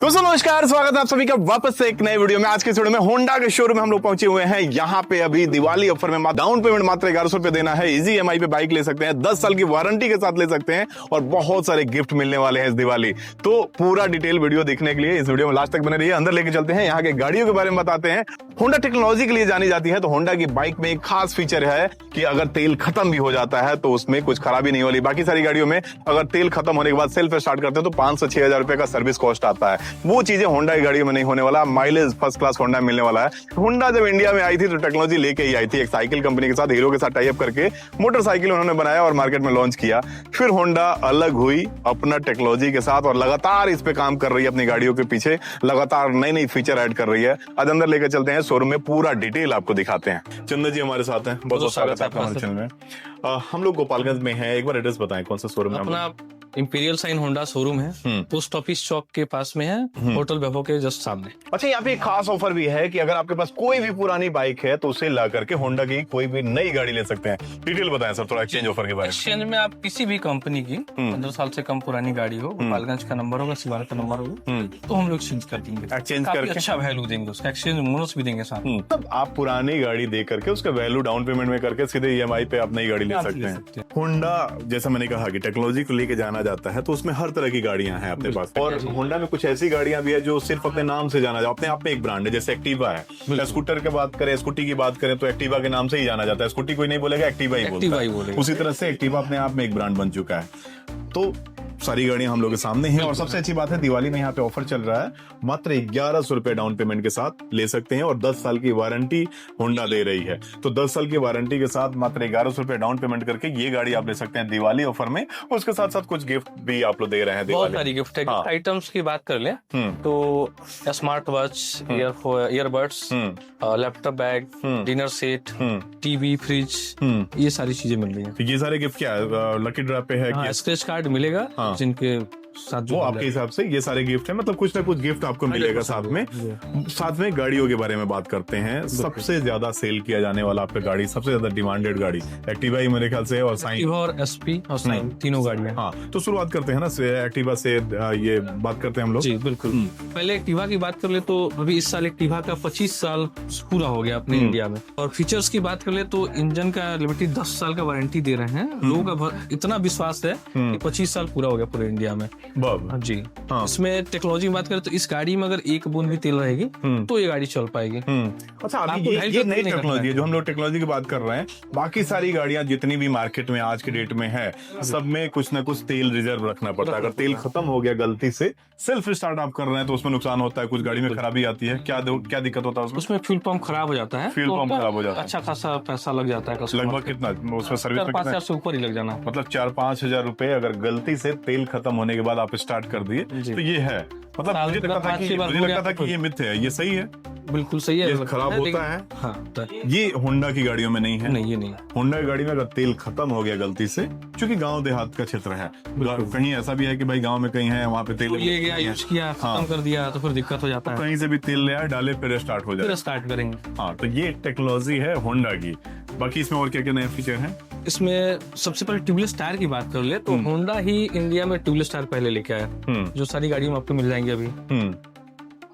दोस्तों नमस्कार, स्वागत है आप सभी का वापस से एक नए वीडियो में। आज के वीडियो में होंडा के शोरूम में हम लोग पहुंचे हुए हैं। यहाँ पे अभी दिवाली ऑफर में डाउन पेमेंट मात्र 1100 रुपए देना है, इजी ईएमआई पे बाइक ले सकते हैं, 10 साल की वारंटी के साथ ले सकते हैं और बहुत सारे गिफ्ट मिलने वाले हैं इस दिवाली। तो पूरा डिटेल वीडियो देखने के लिए इस वीडियो में लास्ट तक बने रहिए। अंदर लेके चलते हैं, यहाँ के गाड़ियों के बारे में बताते हैं। होंडा टेक्नोलॉजी के लिए जानी जाती है, तो होंडा की बाइक में एक खास फीचर है कि अगर तेल खत्म भी हो जाता है तो उसमें कुछ खराबी नहीं होगी। बाकी सारी गाड़ियों में अगर तेल खत्म होने के बाद सेल्फ स्टार्ट करते हैं तो 5 से 6 हजार रुपए का सर्विस कॉस्ट आता है। वो चीजें होंडा की गाड़ियों में नहीं होने वाला। माइलेज फर्स्ट क्लास होंडा मिलने वाला है। होंडा जब इंडिया में आई थी तो टेक्नोलॉजी लेके ही आई थी। एक साइकिल कंपनी के साथ, हीरो के साथ टाई अप करके मोटरसाइकिल उन्होंने बनाया और मार्केट में लॉन्च किया। फिर होंडा अलग हुई अपना टेक्नोलॉजी के साथ और लगातार इस पे काम कर रही है। अपनी गाड़ियों के पीछे लगातार नई नई फीचर ऐड कर रही है। आज अंदर लेकर चलते हैं, शोरूम में पूरा डिटेल आपको दिखाते हैं। चंदन जी हमारे साथ हैं, बहुत बहुत स्वागत है आपका हमारे चैनल में। हम लोग गोपालगंज में हैं, एक बार एड्रेस बताएं कौन सा शोरूम है अपना? इंपीरियल साइन होंडा शोरूम है, पोस्ट ऑफिस चौक के पास में है, होटल वैभव के जस्ट सामने। अच्छा, यहाँ पे एक खास ऑफर भी है कि अगर आपके पास कोई भी पुरानी बाइक है तो उसे ला करके होंडा की कोई भी नई गाड़ी ले सकते हैं। डिटेल बताएं सर थोड़ा एक्सचेंज ऑफर के बारे में। एक्सचेंज में आप किसी भी कंपनी की 15 साल से कम पुरानी गाड़ी हो, गोपालगंज का नंबर होगा, सिवान का नंबर होगा, तो हम लोग एक्सचेंज कर देंगे। एक्सचेंज काफी करके अच्छा वैल्यू देंगे उसका, एक्सचेंज बोनस भी देंगे साथ। तब आप पुरानी गाड़ी दे करके उसका वैल्यू डाउन पेमेंट में करके सीधे ईएमआई पे आप नई गाड़ी ले सकते हैं। होंडा जैसा मैंने कहा कि टेक्नोलॉजी को लेके जाना जाता है, तो उसमें हर तरह की गाड़ियां हैं अपने पास। और होंडा में कुछ ऐसी गाड़ियां भी है जो सिर्फ अपने नाम से जाना जाता है, अपने आप में एक ब्रांड है। जैसे एक्टिवा है, स्कूटर की बात करें, स्कूटी की बात करें तो एक्टिवा के नाम से ही जाना जाता है। स्कूटी कोई नहीं बोलेगा, एक्टिवा ही बोलेगा। उसी तरह से एक्टिवा अपने आप में एक ब्रांड बन चुका है। तो सारी गाड़ियां हम लोग के सामने हैं। और सबसे अच्छी बात है, दिवाली में यहाँ पे ऑफर चल रहा है। मात्र 1100 रुपए डाउन पेमेंट के साथ ले सकते हैं और 10 साल की वारंटी होंडा दे रही है। तो 10 साल की वारंटी के साथ मात्र 1100 रुपए डाउन पेमेंट करके ये गाड़ी आप ले सकते हैं दिवाली ऑफर में। उसके साथ साथ कुछ गिफ्ट भी आप लोग दे रहे हैं। बहुत सारी गिफ्ट है। गिफ्ट आइटम्स की बात कर ले तो smart watch, earbuds, laptop bag, dinner set, TV, fridge, ये सारी चीजें मिल रही है। ये सारे गिफ्ट क्या है? लकी ड्रॉ पे है, स्क्रैच कार्ड मिलेगा जिनके साथ जो वो आपके हिसाब से ये सारे गिफ्ट है, मतलब कुछ ना कुछ गिफ्ट आपको मिलेगा साथ में। साथ में गाड़ियों के बारे में बात करते हैं। सबसे ज्यादा सेल किया जाने वाला आपका गाड़ी, सबसे ज्यादा डिमांडेड गाड़ी एक्टिवा ही मेरे ख्याल से, और साइन और एसपी और साइन तीनों गाड़ियां। हाँ, तो शुरुआत करते हैं ना एक्टिवा से, ये बात करते हैं हम लोग। जी बिल्कुल। पहले एक्टिवा की बात कर ले तो अभी इस साल एक्टिवा का 25 साल पूरा हो गया अपने इंडिया में। और फीचर्स की बात कर ले तो इंजन का लिमिटेड 10 साल का वारंटी दे रहे हैं। लोगों का इतना विश्वास है कि 25 साल पूरा हो गया पूरे इंडिया में। जी हाँ। इसमें टेक्नोलॉजी की बात करें तो इस गाड़ी में अगर एक बूंद भी तेल रहेगी तो ये गाड़ी चल पाएगी। अच्छा, अभी ये नई टेक्नोलॉजी है जो हम लोग टेक्नोलॉजी की बात कर रहे हैं। बाकी सारी गाड़ियां जितनी भी मार्केट में आज के डेट में है, सब में कुछ ना कुछ तेल रिजर्व रखना पड़ता है। अगर तेल खत्म हो गया गलती से, सेल्फ स्टार्ट आप कर रहे हैं तो उसमें नुकसान होता है, कुछ गाड़ी में खराबी आती है। क्या दिक्कत होता है उसमें? फ्यूल पंप खराब हो जाता है। फ्यूल पंप खराब हो जाता है, अच्छा खासा पैसा लग जाता है। लगभग कितना उसमें सर्विस में? 4-5 हजार से ऊपर ही लग जाना। मतलब 4-5 हजार रुपए अगर गलती से तेल खत्म होने के बाद आप स्टार्ट कर दिए तो ये है। मतलब मुझे लगता था कि ये मिथ है, ये सही है? बिल्कुल सही है, खराब होता है। हाँ, ये होंडा की गाड़ियों में नहीं है। नहीं, ये नहीं। होंडा की गाड़ी में अगर तेल खत्म हो गया गलती से, क्योंकि गांव देहात का क्षेत्र है, कहीं ऐसा भी है कि भाई गांव में कहीं है, वहाँ पे तेल यूज किया, खत्म कर दिया तो फिर दिक्कत हो जाता है। कहीं से भी तेल ले आए, डाले, फिर स्टार्ट हो जाए, स्टार्ट करेंगे। हाँ, तो ये टेक्नोलॉजी है होंडा की। बाकी इसमें और क्या क्या नए फीचर हैं? इसमें सबसे पहले ट्यूबलेस टायर की बात कर ले तो होंडा ही इंडिया में ट्यूबलेस टायर पहले लेके आया, जो सारी गाड़ियों में आपको मिल जाएंगे अभी।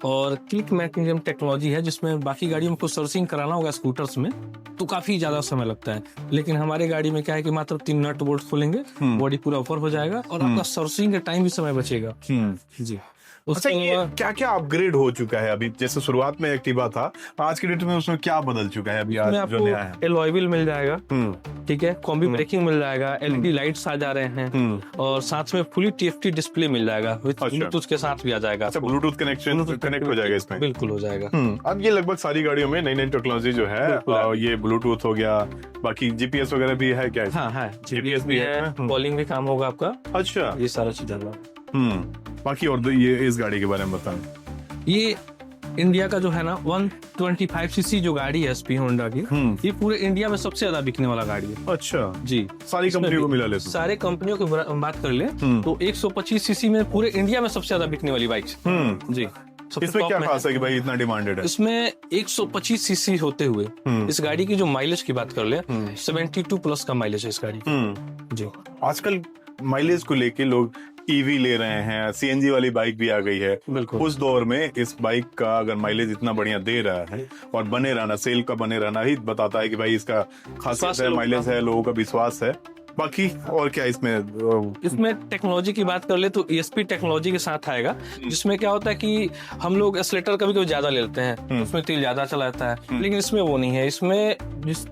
और क्लिक मैकेनिज्म टेक्नोलॉजी है, जिसमें बाकी गाड़ियों में कुछ सर्विसिंग कराना होगा स्कूटर्स में तो काफी ज्यादा समय लगता है, लेकिन हमारे गाड़ी में क्या है कि मात्र 3 नट बोल्ट खोलेंगे, बॉडी पूरा ऊपर हो जाएगा और आपका सर्विसिंग का टाइम भी समय बचेगा। जी। अच्छा, ये क्या क्या अपग्रेड हो चुका है अभी? जैसे शुरुआत में एक्टिवा था, आज के डेट में उसमें क्या बदल चुका है अभी? आज जो नया है, एलॉय व्हील मिल जाएगा, ठीक है, कॉम्बी ब्रेकिंग मिल जाएगा, एलईडी लाइट्स आ जा रहे हैं और साथ में फुली टीएफटी डिस्प्ले मिल जाएगा, ब्लूटूथ के साथ भी आ जाएगा। अच्छा, ब्लूटूथ कनेक्शन कनेक्ट हो जाएगा इसमें? बिल्कुल हो जाएगा। अब ये लगभग सारी गाड़ियों में नई नई टेक्नोलॉजी जो है, ये ब्लूटूथ हो गया, बाकी जीपीएस वगैरह भी है क्या? हाँ, जीपीएस भी है, कॉलिंग भी काम होगा आपका। अच्छा, ये सारा चीजें। बाकी और ये इस गाड़ी के बारे में बताएं। ये इंडिया का जो है ना 125 सीसी जो गाड़ी है एसपी होंडा की, ये पूरे इंडिया में सबसे ज्यादा बिकने वाला गाड़ी है। अच्छा जी, सारी कंपनियों को मिला ले, सारे कंपनियों की बात कर ले तो 125 सीसी में पूरे इंडिया में सबसे ज्यादा बिकने वाली बाइक जी। इसमें क्या खास है कि भाई इतना डिमांडेड है? इसमें 125 सीसी होते हुए इस गाड़ी की जो माइलेज की बात कर ले 72 प्लस का माइलेज है इस गाड़ी जी। आजकल माइलेज को लेके लोग ईवी ले रहे हैं, सीएनजी वाली बाइक भी आ गई है, बिल्कुल। उस दौर में इस बाइक का अगर माइलेज इतना बढ़िया दे रहा है और बने रहना, सेल का बने रहना ही बताता है कि भाई इसका खासियत है, माइलेज है, लोगों का विश्वास है। बाकी और क्या इसमें टेक्नोलॉजी की बात कर ले तो ESP टेक्नोलॉजी के साथ आएगा, जिसमें क्या होता है कि हम लोग एक्सीलेटर कभी कभी ज्यादा ले लेते हैं, उसमें तेल ज्यादा चला जाता है, लेकिन इसमें वो नहीं है। इसमें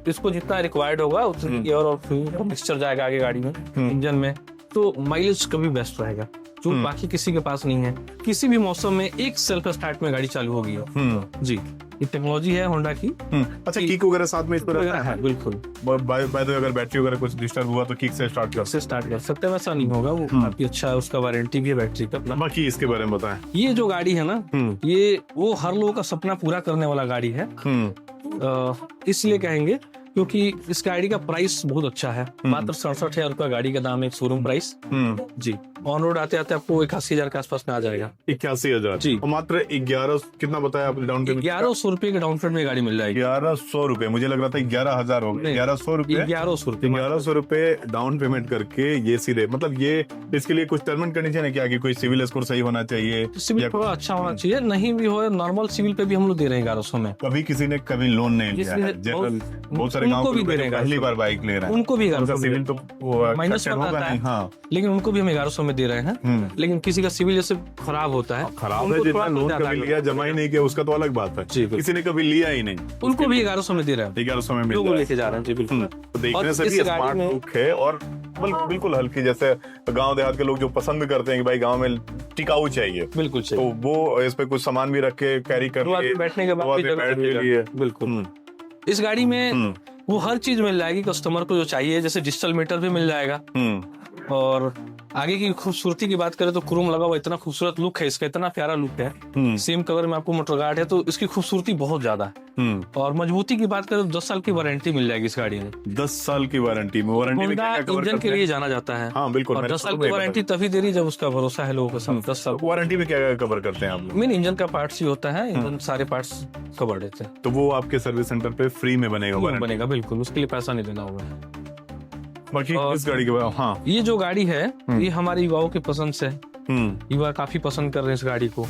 इसको जितना रिक्वायर्ड होगा उतनी एयर और फ्यूल मिक्सचर जाएगा आगे गाड़ी में, इंजन में, तो माइलेज कभी बेस्ट रहेगा, जो बाकी किसी के पास नहीं है। किसी भी मौसम में एक सेल्फ स्टार्ट में गाड़ी चालू होगी। जी, ये टेक्नोलॉजी है होंडा की। अच्छा, किक वगैरह साथ में इस पर है? बिल्कुल। बाय द वे अगर बैटरी वगैरह कुछ डिस्टर्ब हुआ तो किक से स्टार्ट कर सकते हैं, वैसा नहीं होगा, वो काफी अच्छा है, उसका वारंटी भी है बैटरी का अपना। बाकी इसके बारे में बताएं। ये जो गाड़ी है ना, ये वो हर लोगों का सपना पूरा करने वाला गाड़ी है। इसलिए कहेंगे क्योंकि इस गाड़ी का प्राइस बहुत अच्छा है, मात्र 67,000 रुपया गाड़ी का दाम है, शोरूम प्राइस। जी, ऑन रोड आते आते आपको 81,000 के आसपास में आ जाएगा। 81,000 जी, और मात्र 11 कितना बताया आपने डाउन पेमेंट? 1100 रुपए के डाउन पेमेंट में गाड़ी मिल जाएगी। 1100 रुपए, मुझे लग रहा था 11,000 हो गए। 1100 रुपए, 1100 रुपए डाउन पेमेंट करके ये सीधे, मतलब ये इसके लिए कुछ टर्म एंड कंडीशन है क्या कि कोई सिविल स्कोर सही होना चाहिए? सिविल थोड़ा अच्छा होना चाहिए, नहीं भी हो नॉर्मल सिविल पे भी हम लोग दे रहे हैं 1100 में। कभी किसी ने कभी लोन नहीं लिया है, बहुत सारे गाँव भी दे रहे हैं, पहली बार बाइक ले रहे हैं, उनको भी सिविल तो माइनस होता है। हाँ, लेकिन उनको भी हम 1100 में दे रहे हैं। लेकिन किसी का सिविल जैसे खराब होता है, खराब है, जितना लोन कभी लिया जमा ही नहीं किया उसका तो अलग बात है, किसी ने कभी लिया ही नहीं, उनको भी 1100 में दे रहे हैं। 1100 में मिल लेके जा रहे हैं। जी बिल्कुल। तो देखने से भी स्मार्ट लुक है और बिल्कुल हल्की, जैसे गांव देहात के लोग जो पसंद करते हैं कि भाई गांव में टिकाऊ चाहिए, बिल्कुल तो वो इस पे कुछ सामान भी रख के कैरी कर बैठने के बाद बिल्कुल। इस गाड़ी में वो हर चीज मिल जाएगी कस्टमर को जो चाहिए, जैसे डिजिटल मीटर भी मिल जाएगा। और आगे की खूबसूरती की बात करें तो क्रोम लगा हुआ, इतना खूबसूरत लुक है इसका, इतना प्यारा लुक है। सेम कलर में आपको मोटर गार्ड है, तो इसकी खूबसूरती बहुत ज्यादा है। और मजबूती की बात करें तो 10 साल की वारंटी मिल जाएगी इस गाड़ी में। 10 साल की वारंटी में इंजन के लिए जाना जाता है। हाँ बिल्कुल। और 10 साल की वारंटी तभी दे रही जब उसका भरोसा है लोगों के साथ। 10 साल वारंटी में क्या कवर करते हैं आप? मेन इंजन का पार्ट्स ही होता है, इंजन सारे पार्ट्स कवर देते हैं। तो वो आपके सर्विस सेंटर पे फ्री में बनेगा? बिल्कुल, उसके लिए पैसा नहीं देना होगा। बाकी इस गाड़ी के बाद, हाँ, ये जो गाड़ी है ये हमारे युवाओं की पसंद से, युवा काफी पसंद कर रहे हैं इस गाड़ी को,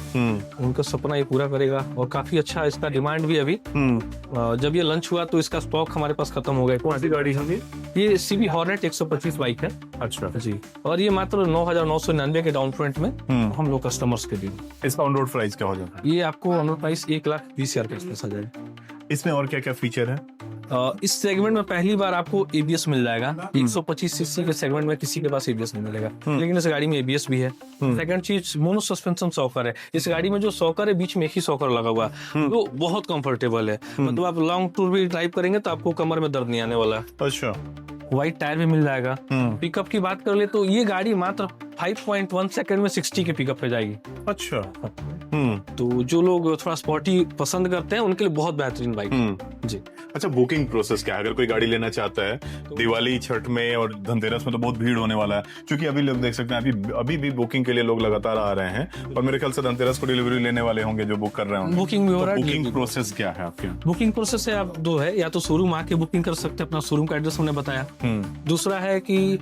उनका सपना ये पूरा करेगा और काफी अच्छा इसका डिमांड भी अभी। जब ये लॉन्च हुआ तो इसका स्टॉक हमारे पास खत्म हो गया। कौन सी गाड़ी है ये? CB हॉर्नेट 125 बाइक है। अच्छा जी, और ये मात्र 9,999 के डाउन पेमेंट में हम लोग कस्टमर्स के लिए। इसका ऑन रोड प्राइस क्या हो जाता है? ये आपको ऑन रोड प्राइस 1,20,000 के आसपास आ जाएगा। इसमें और क्या क्या फीचर है? इस सेगमेंट में पहली बार आपको ABS मिल जाएगा। 125 सीसी के सेगमेंट में किसी के पास ABS नहीं मिलेगा, लेकिन इस गाड़ी में ABS भी है। सेकंड चीज, मोनो सस्पेंशन सॉकर है। इस गाड़ी में जो सॉकर है बीच में एक ही सॉकर लगा हुआ है, तो बहुत कंफर्टेबल है। मतलब आप लॉन्ग टूर भी ड्राइव करेंगे तो आपको कमर में दर्द नहीं आने वाला है। अच्छा। व्हाइट टायर भी मिल जाएगा। पिकअप की बात कर ले तो ये गाड़ी मात्र 5.1 सेकंड में 60 के पिकअप पे जाएगी। अच्छा। तो जो लोग थोड़ा स्पोर्टी पसंद करते हैं उनके लिए बहुत बेहतरीन बाइक। जी। अच्छा, बुकिंग प्रोसेस क्या है अगर कोई गाड़ी लेना चाहता है? दिवाली, छठ में और धनतेरस में तो बहुत भीड़ होने वाला है, क्योंकि अभी लोग देख सकते हैं अभी भी बुकिंग के लिए लोग लगातार आ रहे हैं, और मेरे ख्याल से धनतेरस को डिलीवरी लेने वाले होंगे जो बुक कर रहे होंगे। बुकिंग भी हो रहा है। बुकिंग प्रोसेस क्या है आपके? बुकिंग प्रोसेस है आप दो है, या तो शोरूम आके बुकिंग कर सकते हैं, अपना शोरूम का एड्रेस हमने बताया। दूसरा है कि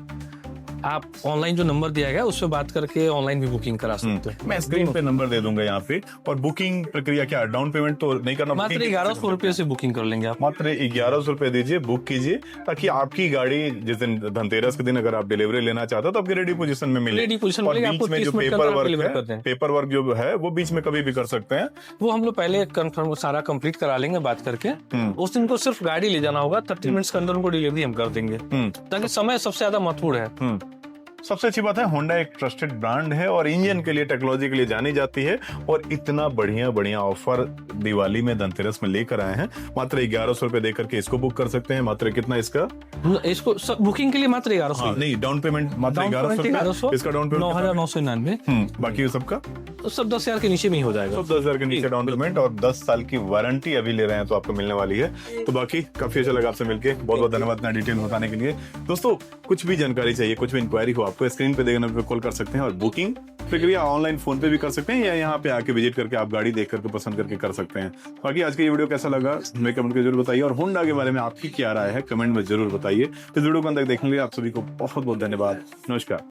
आप ऑनलाइन जो नंबर दिया गया उस पर बात करके ऑनलाइन भी बुकिंग करा सकते हैं। मैं स्क्रीन पे नंबर दे दूंगा यहाँ पे। और बुकिंग प्रक्रिया क्या? डाउन पेमेंट तो नहीं करना? मात्र 1100 रुपए से बुकिंग कर लेंगे आप। मात्र 1100 रुपए दीजिए, बुक कीजिए, ताकि आपकी गाड़ी जिस दिन धनतेरस के दिन अगर आप डिलीवरी लेना चाहते हो तो आपकी रेडी पोजीशन में मिले। रेडी पोजीशन और बीच में जो पेपर वर्क जो है वो बीच में कभी भी कर सकते हैं। वो हम लोग पहले कंफर्म सारा कंप्लीट करा लेंगे बात करके। उस दिन को सिर्फ गाड़ी ले जाना होगा, 30 मिनट्स के अंदर उनको डिलीवरी हम कर देंगे, ताकि समय सबसे ज्यादा महत्वपूर्ण है। सबसे अच्छी बात है, होंडा एक ट्रस्टेड ब्रांड है और इंजन के लिए, टेक्नोलॉजी के लिए जानी जाती है, और इतना बढ़िया ऑफर दिवाली में, धनतेरस में लेकर आए हैं। मात्र 1100 रुपए देकर के इसको बुक कर सकते हैं। मात्र कितना इसका? इसको बुकिंग के लिए मात्र 1100। नहीं, डाउन पेमेंट मात्र 1100। इसका डाउन पेमेंट 9,999। बाकी सबका सब 10,000 के नीचे में ही हो जाएगा। सब 10,000 के नीचे डाउन पेमेंट, और 10 साल की वारंटी अभी ले रहे हैं तो आपको मिलने वाली है। तो बाकी काफी अच्छा लगा आपसे मिलकर, बहुत बहुत धन्यवाद इतना डिटेल बताने के लिए। दोस्तों, कुछ भी जानकारी चाहिए, कुछ भी इंक्वायरी हो, आपको स्क्रीन पे देखने पे कॉल कर सकते हैं, और बुकिंग प्रक्रिया ऑनलाइन फोन पे भी कर सकते हैं, या यहाँ पे आके विजिट करके आप गाड़ी देख करके पसंद करके कर सकते हैं। बाकी आज का ये वीडियो कैसा लगा हमें कमेंट करके जरूर बताइए, और होंडा के बारे में आपकी क्या राय है कमेंट में जरूर बताइए। इस वीडियो को अंदर देखने के लिए आप सभी को बहुत बहुत धन्यवाद। नमस्कार।